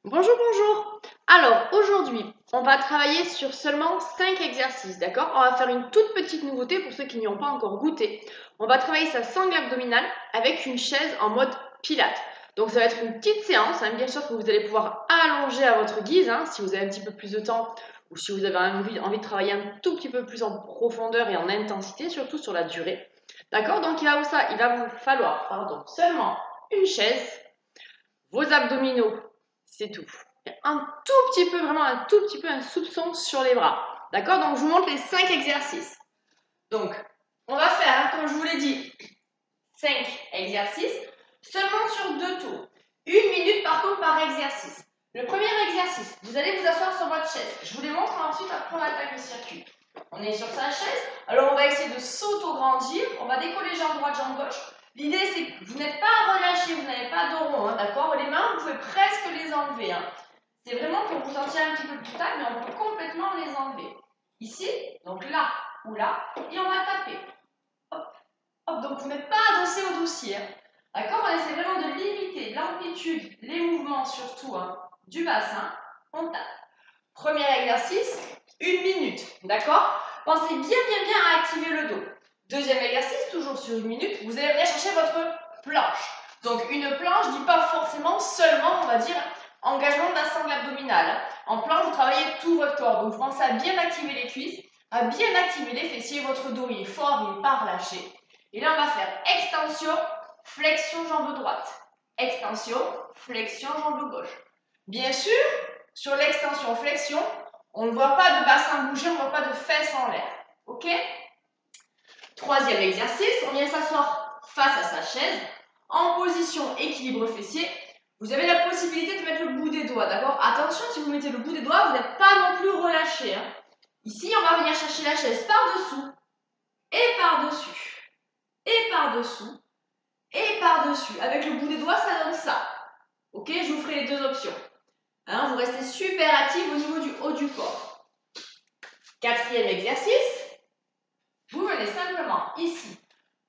Bonjour, bonjour. Alors, aujourd'hui, on va travailler sur seulement 5 exercices, d'accord? On va faire une toute petite nouveauté pour ceux qui n'y ont pas encore goûté. On va travailler sa sangle abdominale avec une chaise en mode pilates. Donc, ça va être une petite séance, hein, bien sûr que vous allez pouvoir allonger à votre guise, hein, si vous avez un petit peu plus de temps ou si vous avez envie de travailler un tout petit peu plus en profondeur et en intensité, surtout sur la durée. D'accord? Donc, il va vous falloir seulement une chaise, vos abdominaux, c'est tout. Un tout petit peu, vraiment un tout petit peu, un soupçon sur les bras. D'accord? Donc, je vous montre les 5 exercices. Donc, on va faire, hein, comme je vous l'ai dit, 5 exercices, seulement sur 2 tours. 1 minute par contre par exercice. Le premier exercice, vous allez vous asseoir sur votre chaise. Je vous les montre ensuite après on attaque le circuit. On est sur sa chaise, alors on va essayer de s'auto-grandir, on va décoller jambe droite, jambe gauche. L'idée c'est que vous n'êtes pas relâché, vous n'avez pas de rond, hein, d'accord? Les mains, vous pouvez presque les enlever. Hein. C'est vraiment pour vous sentir un petit peu plus stable, mais on peut complètement les enlever. Ici, donc là ou là, et on va taper. Hop, hop, donc vous n'êtes pas adossé au dossier. Hein. D'accord? On essaie vraiment de limiter l'amplitude, les mouvements surtout hein, du bassin. On tape. Premier exercice, 1 minute. D'accord? Pensez bien à activer le dos. Deuxième exercice, toujours sur 1 minute, vous allez venir chercher votre planche. Donc une planche, je ne dis pas forcément seulement, on va dire, engagement de la sangle abdominale. En planche, vous travaillez tout votre corps. Donc vous pensez à bien activer les cuisses, à bien activer les fessiers. Votre dos il est fort, il n'est pas relâché. Et là, on va faire extension, flexion, jambe droite. Extension, flexion, jambe gauche. Bien sûr, sur l'extension, flexion, on ne voit pas de bassin bouger, on ne voit pas de fesses en l'air. Ok? Troisième exercice, on vient s'asseoir face à sa chaise, en position équilibre fessier. Vous avez la possibilité de mettre le bout des doigts, d'accord? Attention, si vous mettez le bout des doigts, vous n'êtes pas non plus relâché. Hein. Ici, on va venir chercher la chaise par-dessous et par-dessus. Et par-dessous et par-dessus. Avec le bout des doigts, ça donne ça. Ok, je vous ferai les deux options. Hein, vous restez super actif au niveau du haut du corps. Quatrième exercice, vous venez simplement ici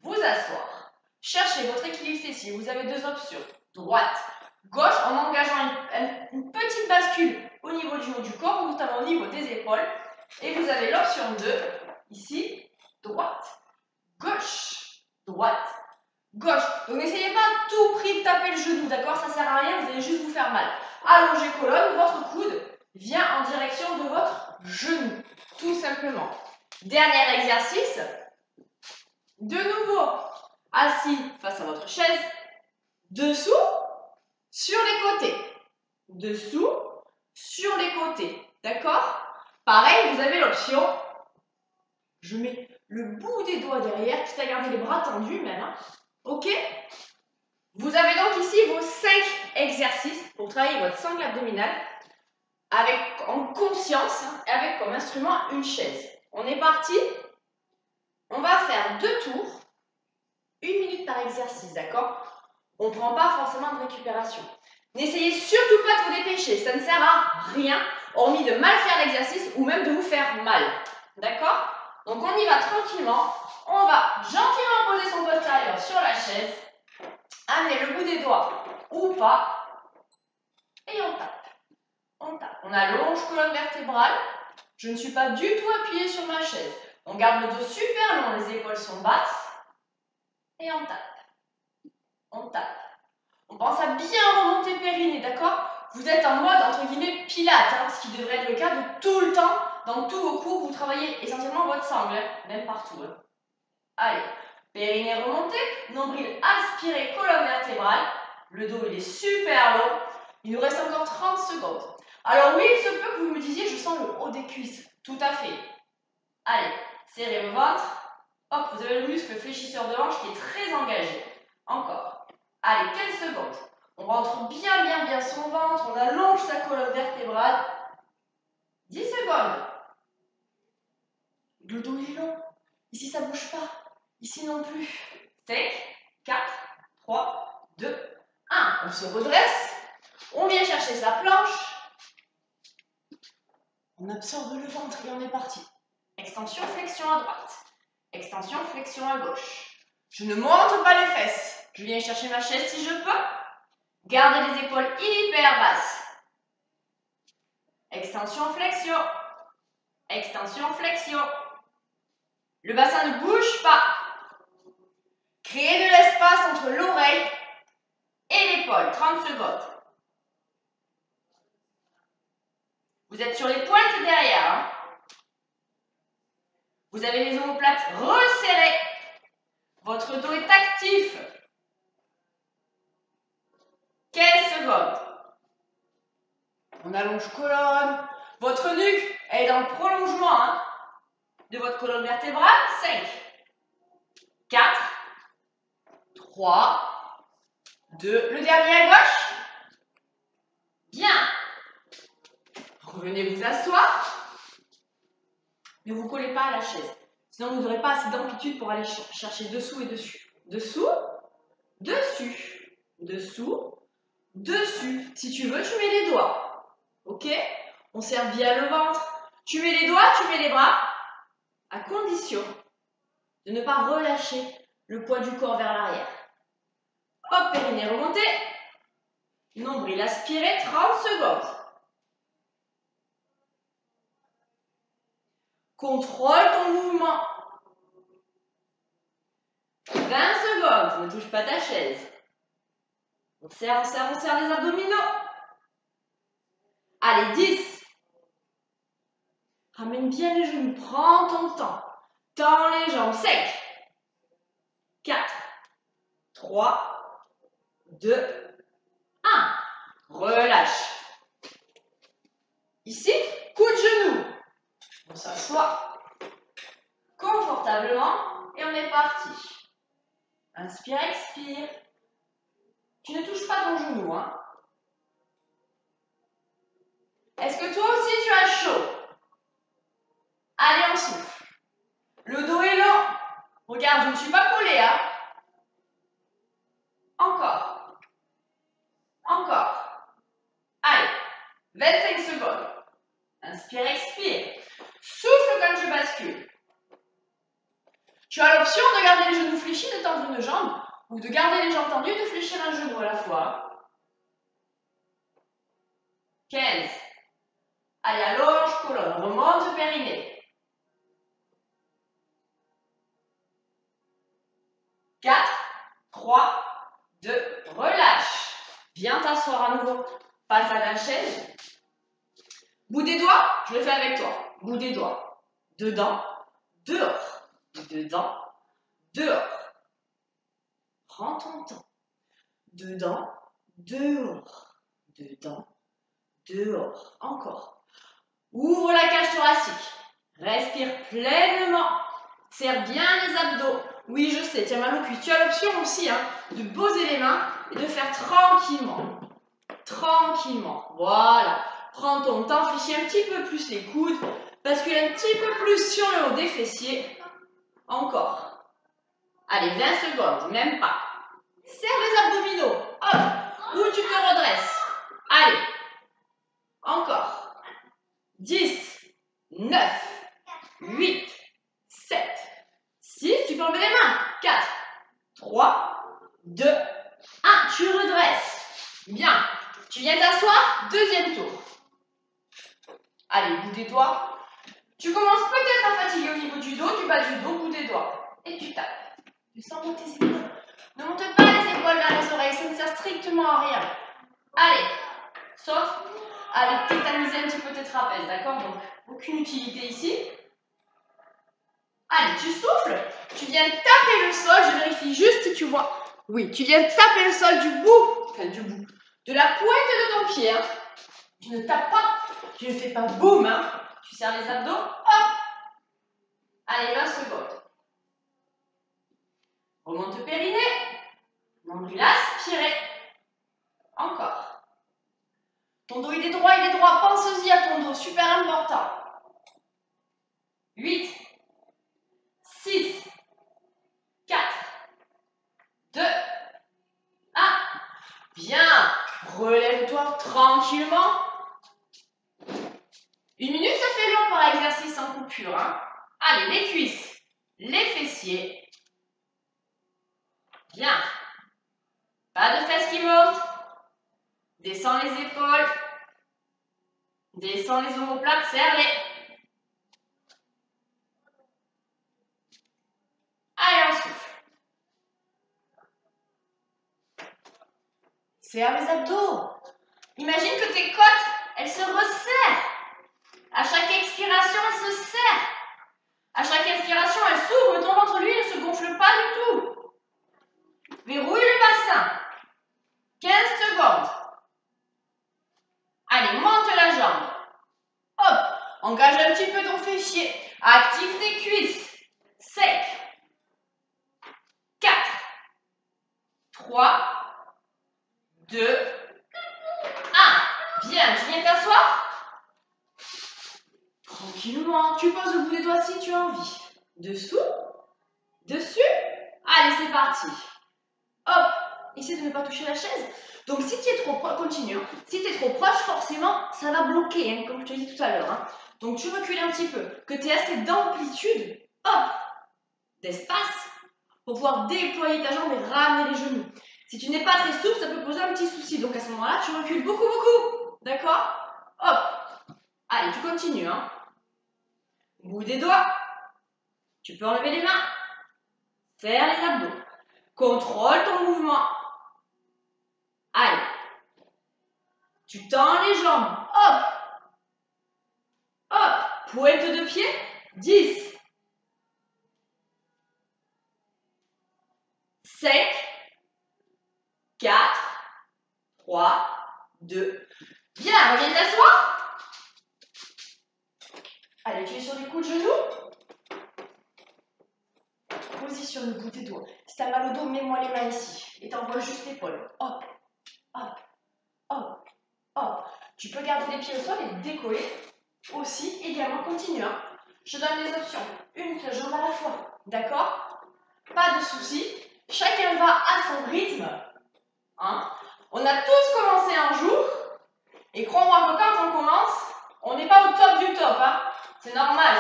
vous asseoir. Cherchez votre équilibre fessier. Vous avez deux options, droite, gauche, en engageant une petite bascule au niveau du haut du corps, notamment au niveau des épaules. Et vous avez l'option 2, ici, droite, gauche, droite, gauche. Donc n'essayez pas à tout prix de taper le genou, d'accord? Ça sert à rien, vous allez juste vous faire mal. Allongez colonne, votre coude vient en direction de votre genou, tout simplement. Dernier exercice. De nouveau, assis face à votre chaise, dessous, sur les côtés. Dessous, sur les côtés, d'accord? Pareil, vous avez l'option, je mets le bout des doigts derrière, quitte à garder les bras tendus même, hein. Ok? Vous avez donc ici vos 5 exercices pour travailler votre sangle abdominale en conscience, hein, avec comme instrument une chaise. On est parti. On va faire 2 tours, 1 minute par exercice, d'accord? On ne prend pas forcément de récupération. N'essayez surtout pas de vous dépêcher, ça ne sert à rien, hormis de mal faire l'exercice ou même de vous faire mal. D'accord? Donc on y va tranquillement. On va gentiment poser son postérieur sur la chaise, amener le bout des doigts ou pas, et on tape. On tape. On allonge colonne vertébrale. Je ne suis pas du tout appuyée sur ma chaise. On garde le dos super long, les épaules sont basses. Et on tape. On tape. On pense à bien remonter périnée, d'accord? Vous êtes en mode, entre guillemets, pilate, hein, ce qui devrait être le cas de tout le temps. Dans tous vos cours, vous travaillez essentiellement votre sangle, hein, même partout. Hein. Allez, périnée remontée, nombril aspiré, colonne vertébrale. Le dos, il est super long. Il nous reste encore 30 secondes. Alors oui, il se peut que vous me disiez, je sens le haut des cuisses. Tout à fait. Allez, serrez le ventre. Hop, vous avez le muscle fléchisseur de hanche qui est très engagé. Encore. Allez, 15 secondes. On rentre bien son ventre. On allonge sa colonne vertébrale. 10 secondes. Le dos est long. Ici, ça ne bouge pas. Ici non plus. 5, 4, 3, 2, 1. On se redresse. On vient chercher sa planche. On absorbe le ventre et on est parti. Extension, flexion à droite. Extension, flexion à gauche. Je ne monte pas les fesses. Je viens chercher ma chaise si je peux. Gardez les épaules hyper basses. Extension, flexion. Extension, flexion. Le bassin ne bouge pas. Créez de l'espace entre l'oreille et l'épaule. 30 secondes. Vous êtes sur les pointes derrière. Hein. Vous avez les omoplates resserrées. Votre dos est actif. 15 secondes. On allonge colonne. Votre nuque est dans le prolongement hein, de votre colonne vertébrale. 5, 4, 3, 2. Le dernier à gauche. Bien. Revenez vous asseoir. Ne vous collez pas à la chaise. Sinon, vous n'aurez pas assez d'amplitude pour aller chercher dessous et dessus. Dessous, dessus, dessous, dessus. Si tu veux, tu mets les doigts. Ok? On serre bien le ventre. Tu mets les doigts, tu mets les bras, à condition de ne pas relâcher le poids du corps vers l'arrière. Hop, périnée remonté. Nombril aspiré, 30 secondes. Contrôle ton mouvement. 20 secondes, ne touche pas ta chaise. On serre les abdominaux. Allez, 10. Ramène bien les genoux, prends ton temps. Tends les jambes, 5, 4, 3, 2, 1. Relâche. Ici, coup de genou. On s'assoit confortablement et on est parti. Inspire, expire. Tu ne touches pas ton genou, hein. Est-ce que toi aussi tu as chaud? Allez, on souffle. Le dos est long. Regarde, je ne suis pas collée, hein. Encore. Encore. Allez, 25 secondes. Inspire, expire. Souffle quand tu bascules. Tu as l'option de garder les genoux fléchis, de tendre une jambe, ou de garder les jambes tendues, de fléchir un genou à la fois. 15. Allez, allonge, colonne, remonte, périnée. 4, 3, 2, relâche. Viens t'asseoir à nouveau face à la chaise. Bout des doigts, je le fais avec toi. Bout des doigts. Dedans, dehors. Dedans, dehors. Prends ton temps. Dedans, dehors. Dedans, dehors. Encore. Ouvre la cage thoracique. Respire pleinement. Serre bien les abdos. Oui, je sais, tiens mal au cuisse. Tu as l'option aussi hein, de poser les mains et de faire tranquillement. Tranquillement. Voilà. Prends ton temps, fléchis un petit peu plus les coudes. Bascule un petit peu plus sur le haut des fessiers. Encore. Allez, 20 secondes, même pas. Serre les abdominaux. Hop. Ou tu te redresses. Allez. Encore. 10, 9, 8, 7, 6. Tu peux enlever les mains. 4, 3, 2, 1. Tu redresses. Bien. Tu viens t'asseoir. Deuxième tour. Allez, bout des doigts. Tu commences peut-être à fatiguer au niveau du dos, du bas du dos, bout des doigts. Et tu tapes. Tu sens monter tes épaules. Ne monte pas les épaules vers les oreilles, ça ne sert strictement à rien. Allez, sauf à tétaniser un petit peu tes trapèzes, d'accord? Donc, aucune utilité ici. Allez, tu souffles. Tu viens taper le sol. Je vérifie juste si tu vois. Oui, tu viens taper le sol du bout. Enfin, du bout. De la pointe de ton pied. Hein. Tu ne tapes pas. Tu ne fais pas boum. Hein. Tu serres les abdos. Hop. Allez, 20 secondes. Remonte périnée. Nombril aspiré. Encore. Ton dos, il est droit, il est droit. Pense-y à ton dos. Super important. 8, 6, 4, 2, 1. Bien. Relève-toi tranquillement. 1 minute, ça fait long par exercice en coupure. Hein. Allez, les cuisses, les fessiers. Bien. Pas de fesses qui montent. Descends les épaules. Descends les omoplates, serre-les. Allez, on souffle. Serre les abdos. Imagine que tes côtes, elles se resserrent. À chaque expiration, elles se serrent. À chaque inspiration, elles s'ouvrent, mais ton ventre, lui, ne se gonfle pas du tout. Verrouille le bassin. 15 secondes. Allez, monte la jambe. Hop, engage un petit peu ton fessier. Active tes cuisses. 5, 4, 3, 2, 1. Bien, tu viens t'asseoir. Tranquillement, tu poses le bout des doigts si tu as envie. Dessous, dessus. Allez, c'est parti. Hop, essaie de ne pas toucher la chaise. Donc si tu es trop proche, continue. Hein. Si tu es trop proche, forcément, ça va bloquer, hein, comme je te l'ai dit tout à l'heure. Hein. Donc tu recules un petit peu, que tu aies assez d'amplitude, hop, d'espace, pour pouvoir déployer ta jambe et ramener les genoux. Si tu n'es pas très souple, ça peut poser un petit souci. Donc à ce moment-là, tu recules beaucoup, beaucoup. D'accord? Hop. Allez, tu continues. Hein. Bout des doigts. Tu peux enlever les mains. Serre les abdos. Contrôle ton mouvement. Allez. Tu tends les jambes. Hop. Hop. Pointe de pied. 10. 5. 4. 3. 2. Bien, reviens t'asseoir. Allez, tu es sur les coups de genoux. Positionne le bout des doigts. Si tu as mal au dos, mets-moi les mains ici. Et t'envoies juste l'épaule. Hop, hop, hop, hop. Tu peux garder les pieds au sol et décoller aussi également. Continue. Hein. Je donne les options. Une seule jambe à la fois. D'accord? Pas de souci. Chacun va à son rythme. Hein. On a tous commencé un jour. Et crois-moi que quand on commence, on n'est pas au top du top. Hein. C'est normal.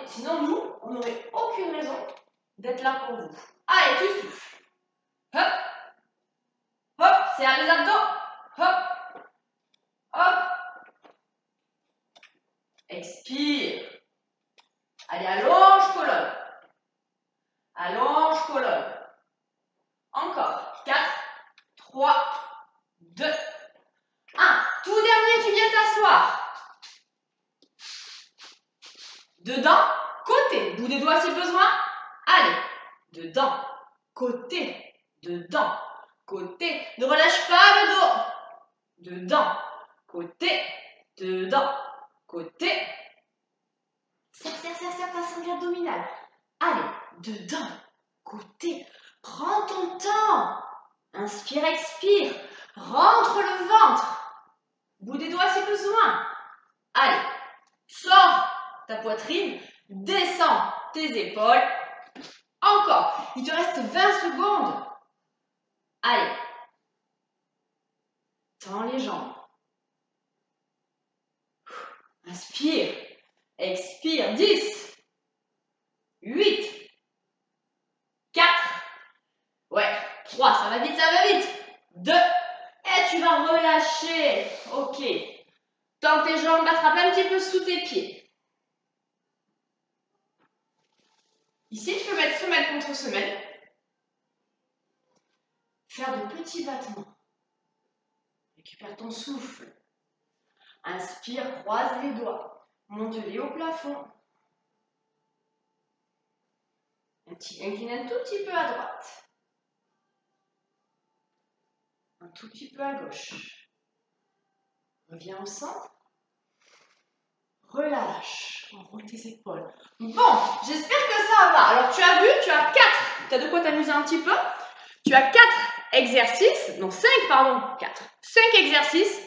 Sinon, nous, on n'aurait aucune raison d'être là pour vous. Allez, tu souffles. Hop. Hop, serre les abdos. Hop. Hop. Expire. Allez, allonge colonne. Allonge colonne. Encore. 4, 3, 2, 1. Tout dernier, tu viens t'asseoir. Dedans, côté. Bout des doigts si besoin. Allez. Dedans, côté. Dedans, côté. Ne relâche pas le dos. Dedans, côté. Dedans, côté. Serre ta sangle abdominale. Allez, dedans, côté. Prends ton temps. Inspire, expire. Rentre le ventre. Bout des doigts si besoin. Allez, sors ta poitrine. Descends tes épaules. Encore. Il te reste 20 secondes. Allez. Tends les jambes. Inspire. Expire. 10. 8. 4. Ouais. 3. Ça va vite, ça va vite. 2. Et tu vas relâcher. Ok. Tends tes jambes, attrape un petit peu sous tes pieds. Ici, tu peux mettre semelle contre semelle. Faire de petits battements. Récupère ton souffle. Inspire, croise les doigts. Monte-les au plafond. Incline un tout petit peu à droite. Un tout petit peu à gauche. Reviens au centre. Relâche. Enroule tes épaules. Bon, j'espère que ça va. Alors, tu as vu, tu as 4. Tu as de quoi t'amuser un petit peu. Tu as 4 exercices. Non, 5, pardon. 4. 5 exercices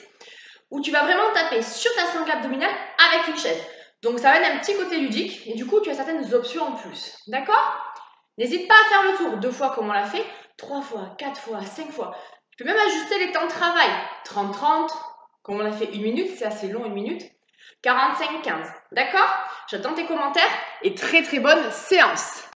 où tu vas vraiment taper sur ta sangle abdominale avec une chaise. Donc, ça va être un petit côté ludique. Et du coup, tu as certaines options en plus. D'accord? N'hésite pas à faire le tour 2 fois comme on l'a fait. 3 fois, 4 fois, 5 fois. Tu peux même ajuster les temps de travail. 30-30, comme on l'a fait 1 minute. C'est assez long, 1 minute. 45-15. D'accord? J'attends tes commentaires et très très bonne séance.